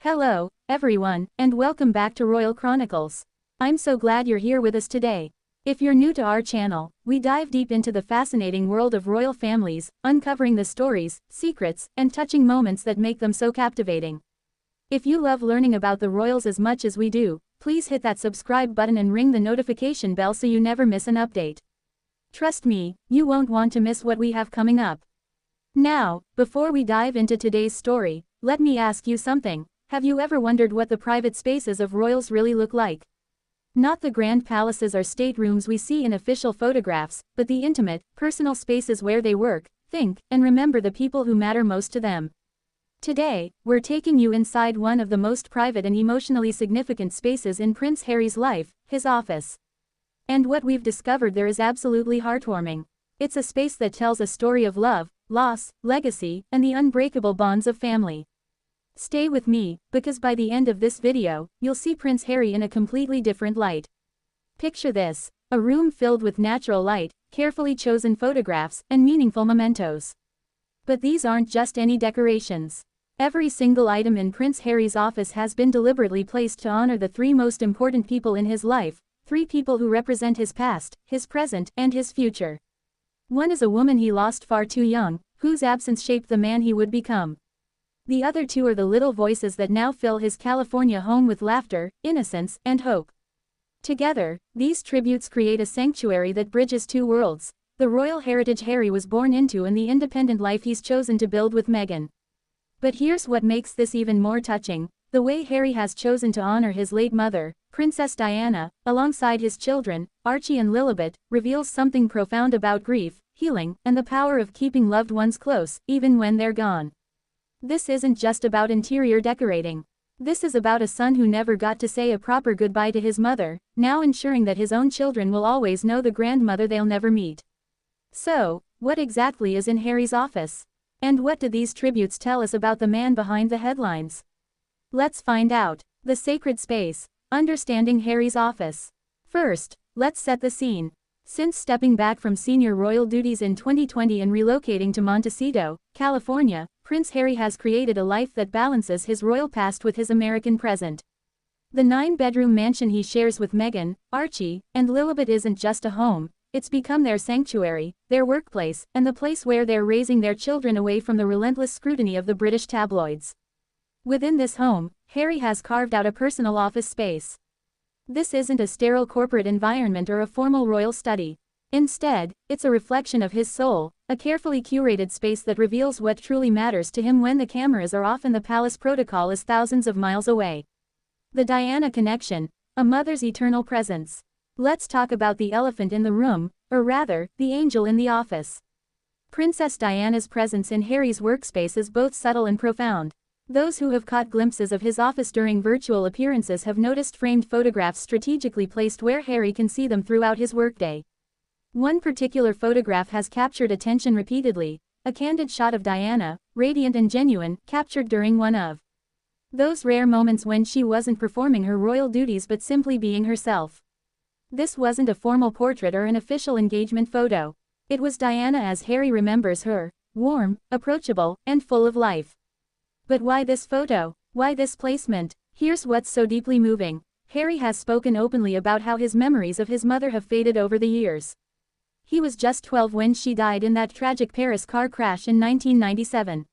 Hello, everyone, and welcome back to Royal Chronicles. I'm so glad you're here with us today. If you're new to our channel, we dive deep into the fascinating world of royal families, uncovering the stories, secrets, and touching moments that make them so captivating. If you love learning about the royals as much as we do, please hit that subscribe button and ring the notification bell so you never miss an update. Trust me, you won't want to miss what we have coming up. Now, before we dive into today's story, let me ask you something. Have you ever wondered what the private spaces of royals really look like? Not the grand palaces or staterooms we see in official photographs, but the intimate, personal spaces where they work, think, and remember the people who matter most to them. Today, we're taking you inside one of the most private and emotionally significant spaces in Prince Harry's life, his office. And what we've discovered there is absolutely heartwarming. It's a space that tells a story of love, loss, legacy, and the unbreakable bonds of family. Stay with me, because by the end of this video, you'll see Prince Harry in a completely different light. Picture this: a room filled with natural light, carefully chosen photographs, and meaningful mementos. But these aren't just any decorations. Every single item in Prince Harry's office has been deliberately placed to honor the three most important people in his life, three people who represent his past, his present, and his future. One is a woman he lost far too young, whose absence shaped the man he would become. The other two are the little voices that now fill his California home with laughter, innocence, and hope. Together, these tributes create a sanctuary that bridges two worlds: the royal heritage Harry was born into and the independent life he's chosen to build with Meghan. But here's what makes this even more touching: the way Harry has chosen to honor his late mother, Princess Diana, alongside his children, Archie and Lilibet, reveals something profound about grief, healing, and the power of keeping loved ones close, even when they're gone. This isn't just about interior decorating. This is about a son who never got to say a proper goodbye to his mother, now ensuring that his own children will always know the grandmother they'll never meet. So, what exactly is in Harry's office? And what do these tributes tell us about the man behind the headlines? Let's find out. The sacred space. Understanding Harry's office. First, let's set the scene. Since stepping back from senior royal duties in 2020 and relocating to Montecito, California, Prince Harry has created a life that balances his royal past with his American present. The 9-bedroom mansion he shares with Meghan, Archie, and Lilibet isn't just a home, it's become their sanctuary, their workplace, and the place where they're raising their children away from the relentless scrutiny of the British tabloids. Within this home, Harry has carved out a personal office space. This isn't a sterile corporate environment or a formal royal study. Instead, it's a reflection of his soul, a carefully curated space that reveals what truly matters to him when the cameras are off and the palace protocol is thousands of miles away. The Diana connection, a mother's eternal presence. Let's talk about the elephant in the room, or rather, the angel in the office. Princess Diana's presence in Harry's workspace is both subtle and profound. Those who have caught glimpses of his office during virtual appearances have noticed framed photographs strategically placed where Harry can see them throughout his workday. One particular photograph has captured attention repeatedly: a candid shot of Diana, radiant and genuine, captured during one of those rare moments when she wasn't performing her royal duties but simply being herself. This wasn't a formal portrait or an official engagement photo. It was Diana as Harry remembers her, warm, approachable, and full of life. But why this photo? Why this placement? Here's what's so deeply moving. Harry has spoken openly about how his memories of his mother have faded over the years. He was just 12 when she died in that tragic Paris car crash in 1997.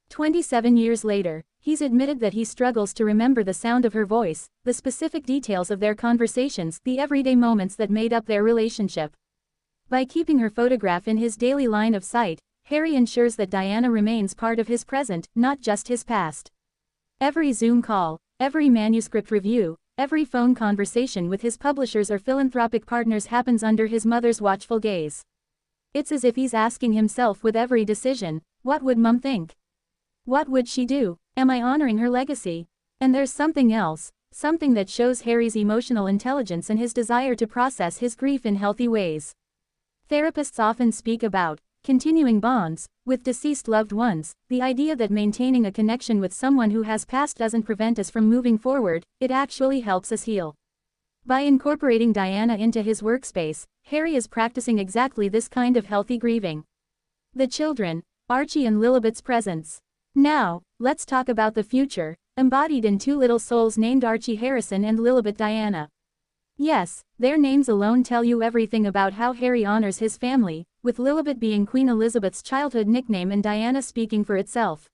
27 years later, he's admitted that he struggles to remember the sound of her voice, the specific details of their conversations, the everyday moments that made up their relationship. By keeping her photograph in his daily line of sight, Harry ensures that Diana remains part of his present, not just his past. Every Zoom call, every manuscript review, every phone conversation with his publishers or philanthropic partners happens under his mother's watchful gaze. It's as if he's asking himself with every decision, what would Mum think? What would she do? Am I honoring her legacy? And there's something else, something that shows Harry's emotional intelligence and his desire to process his grief in healthy ways. Therapists often speak about continuing bonds with deceased loved ones, the idea that maintaining a connection with someone who has passed doesn't prevent us from moving forward, it actually helps us heal. By incorporating Diana into his workspace, Harry is practicing exactly this kind of healthy grieving. The children, Archie and Lilibet's presence. Now, let's talk about the future. embodied in two little souls named Archie Harrison and Lilibet Diana. Yes, their names alone tell you everything about how Harry honors his family, with Lilibet being Queen Elizabeth's childhood nickname and Diana speaking for itself.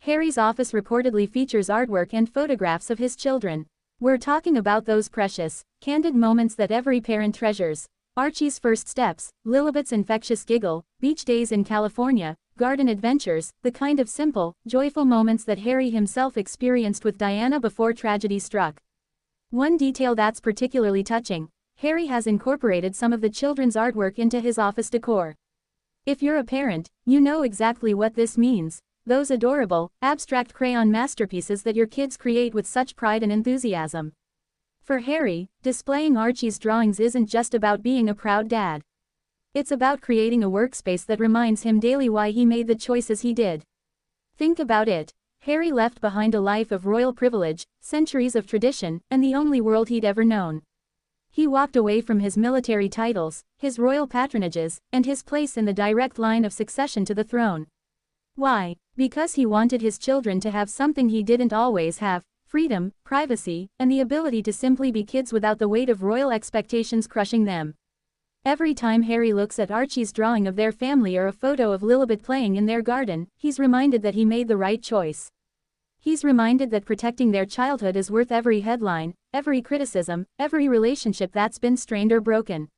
Harry's office reportedly features artwork and photographs of his children. We're talking about those precious, candid moments that every parent treasures. Archie's first steps, Lilibet's infectious giggle, beach days in California, garden adventures, the kind of simple, joyful moments that Harry himself experienced with Diana before tragedy struck. One detail that's particularly touching: Harry has incorporated some of the children's artwork into his office decor. If you're a parent, you know exactly what this means. Those adorable, abstract crayon masterpieces that your kids create with such pride and enthusiasm. For Harry, displaying Archie's drawings isn't just about being a proud dad. It's about creating a workspace that reminds him daily why he made the choices he did. Think about it. Harry left behind a life of royal privilege, centuries of tradition, and the only world he'd ever known. He walked away from his military titles, his royal patronages, and his place in the direct line of succession to the throne. Why? Because he wanted his children to have something he didn't always have: freedom, privacy, and the ability to simply be kids without the weight of royal expectations crushing them. Every time Harry looks at Archie's drawing of their family or a photo of Lilibet playing in their garden, he's reminded that he made the right choice. He's reminded that protecting their childhood is worth every headline, every criticism, every relationship that's been strained or broken.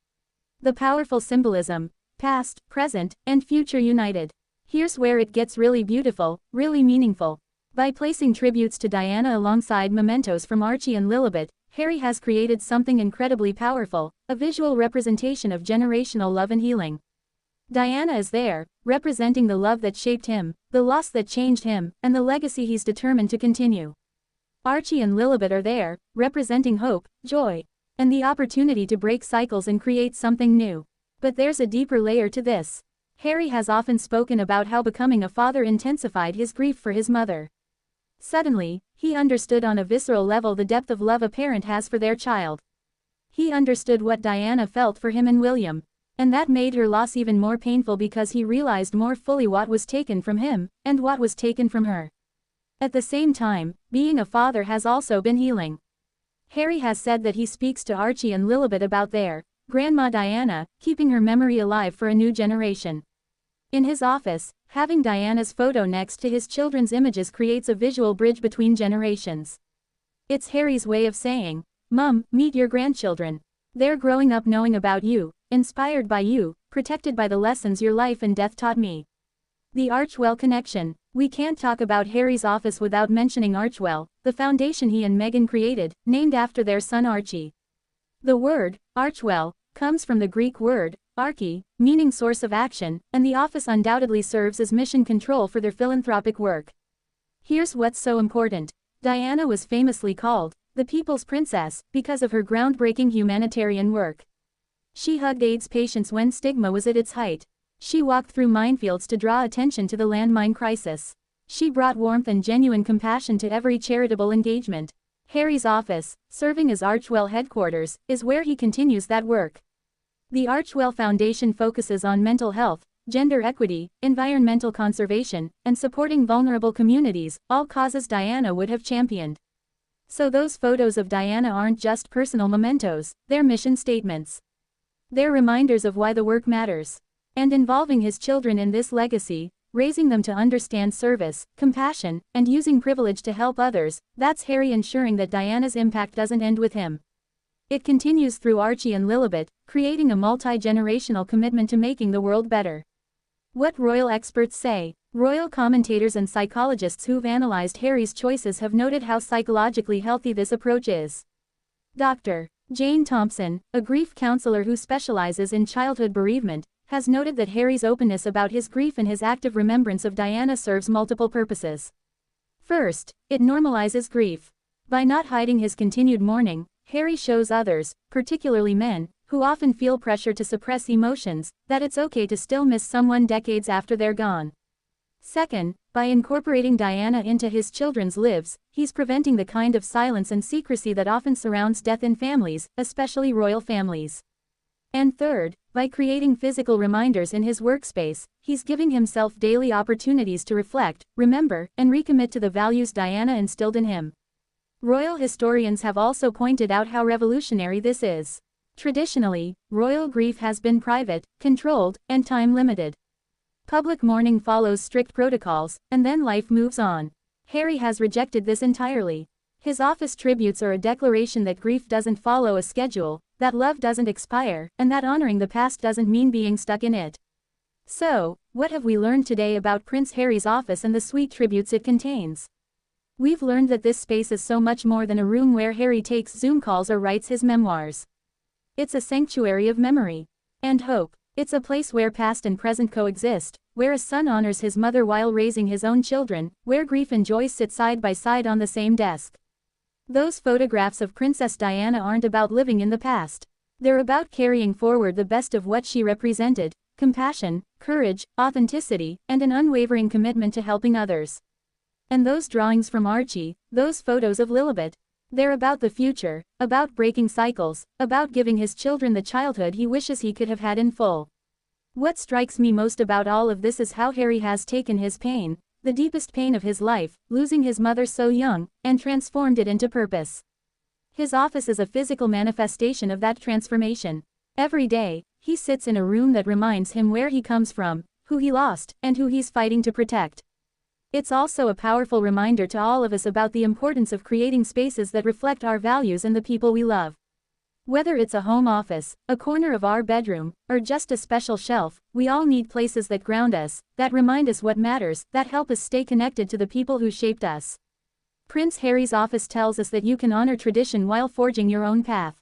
The powerful symbolism: past, present, and future united. Here's where it gets really beautiful, really meaningful. By placing tributes to Diana alongside mementos from Archie and Lilibet, Harry has created something incredibly powerful: a visual representation of generational love and healing. Diana is there, representing the love that shaped him, the loss that changed him, and the legacy he's determined to continue. Archie and Lilibet are there, representing hope, joy, and the opportunity to break cycles and create something new. But there's a deeper layer to this. Harry has often spoken about how becoming a father intensified his grief for his mother. Suddenly, he understood on a visceral level the depth of love a parent has for their child. He understood what Diana felt for him and William, and that made her loss even more painful because he realized more fully what was taken from him, and what was taken from her. At the same time, being a father has also been healing. Harry has said that he speaks to Archie and Lilibet about their Grandma Diana, keeping her memory alive for a new generation. In his office, having Diana's photo next to his children's images creates a visual bridge between generations. It's Harry's way of saying, "Mum, meet your grandchildren. They're growing up knowing about you, inspired by you, protected by the lessons your life and death taught me." The Archwell connection. We can't talk about Harry's office without mentioning Archwell, the foundation he and Meghan created, named after their son Archie. The word, Archwell, comes from the Greek word, arche, meaning source of action, and the office undoubtedly serves as mission control for their philanthropic work. Here's what's so important. Diana was famously called the People's Princess because of her groundbreaking humanitarian work. She hugged AIDS patients when stigma was at its height. She walked through minefields to draw attention to the landmine crisis. She brought warmth and genuine compassion to every charitable engagement. Harry's office, serving as Archwell headquarters, is where he continues that work. The Archwell Foundation focuses on mental health, gender equity, environmental conservation, and supporting vulnerable communities, all causes Diana would have championed. So those photos of Diana aren't just personal mementos, they're mission statements. They're reminders of why the work matters. And involving his children in this legacy, raising them to understand service, compassion, and using privilege to help others, that's Harry ensuring that Diana's impact doesn't end with him. It continues through Archie and Lilibet, creating a multi-generational commitment to making the world better. What royal experts say. Royal commentators and psychologists who've analyzed Harry's choices have noted how psychologically healthy this approach is. Dr. Jane Thompson, a grief counselor who specializes in childhood bereavement, has noted that Harry's openness about his grief and his active remembrance of Diana serves multiple purposes. First, it normalizes grief. By not hiding his continued mourning, Harry shows others, particularly men, who often feel pressure to suppress emotions, that it's okay to still miss someone decades after they're gone. Second, by incorporating Diana into his children's lives, he's preventing the kind of silence and secrecy that often surrounds death in families, especially royal families. And third, By creating physical reminders in his workspace, he's giving himself daily opportunities to reflect, remember, and recommit to the values Diana instilled in him. Royal historians have also pointed out how revolutionary this is. Traditionally, royal grief has been private, controlled, and time-limited. Public mourning follows strict protocols, and then life moves on. Harry has rejected this entirely. His office tributes are a declaration that grief doesn't follow a schedule, that love doesn't expire, and that honoring the past doesn't mean being stuck in it. So, what have we learned today about Prince Harry's office and the sweet tributes it contains? We've learned that this space is so much more than a room where Harry takes Zoom calls or writes his memoirs. It's a sanctuary of memory and hope. It's a place where past and present coexist, where a son honors his mother while raising his own children, where grief and joy sit side by side on the same desk. Those photographs of Princess Diana aren't about living in the past. They're about carrying forward the best of what she represented: compassion, courage, authenticity, and an unwavering commitment to helping others. And those drawings from Archie, those photos of Lilibet, they're about the future, about breaking cycles, about giving his children the childhood he wishes he could have had in full. What strikes me most about all of this is how Harry has taken his pain, the deepest pain of his life, losing his mother so young, and transformed it into purpose. His office is a physical manifestation of that transformation. Every day, he sits in a room that reminds him where he comes from, who he lost, and who he's fighting to protect. It's also a powerful reminder to all of us about the importance of creating spaces that reflect our values and the people we love. Whether it's a home office, a corner of our bedroom, or just a special shelf, we all need places that ground us, that remind us what matters, that help us stay connected to the people who shaped us. Prince Harry's office tells us that you can honor tradition while forging your own path.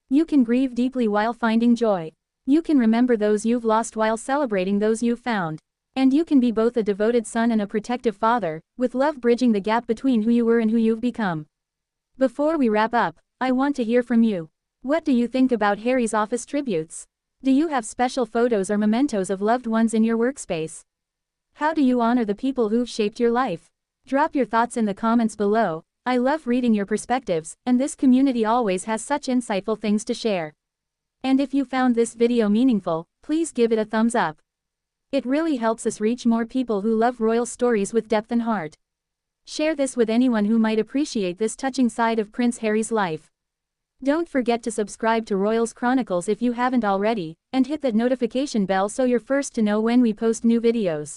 You can grieve deeply while finding joy. You can remember those you've lost while celebrating those you've found. And you can be both a devoted son and a protective father, with love bridging the gap between who you were and who you've become. Before we wrap up, I want to hear from you. What do you think about Harry's office tributes? Do you have special photos or mementos of loved ones in your workspace? How do you honor the people who've shaped your life? Drop your thoughts in the comments below. I love reading your perspectives, and this community always has such insightful things to share. And if you found this video meaningful, please give it a thumbs up. It really helps us reach more people who love royal stories with depth and heart. Share this with anyone who might appreciate this touching side of Prince Harry's life. Don't forget to subscribe to Royals Chronicles if you haven't already, and hit that notification bell so you're first to know when we post new videos.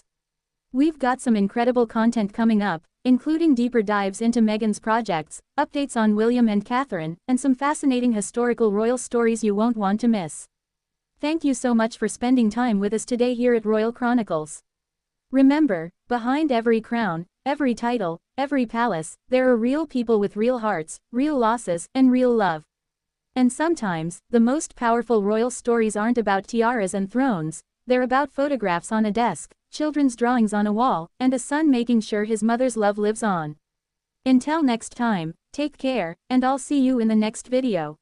We've got some incredible content coming up, including deeper dives into Meghan's projects, updates on William and Catherine, and some fascinating historical royal stories you won't want to miss. Thank you so much for spending time with us today here at Royal Chronicles. Remember, behind every crown, every title, every palace, there are real people with real hearts, real losses, and real love. And sometimes, the most powerful royal stories aren't about tiaras and thrones, they're about photographs on a desk, children's drawings on a wall, and a son making sure his mother's love lives on. Until next time, take care, and I'll see you in the next video.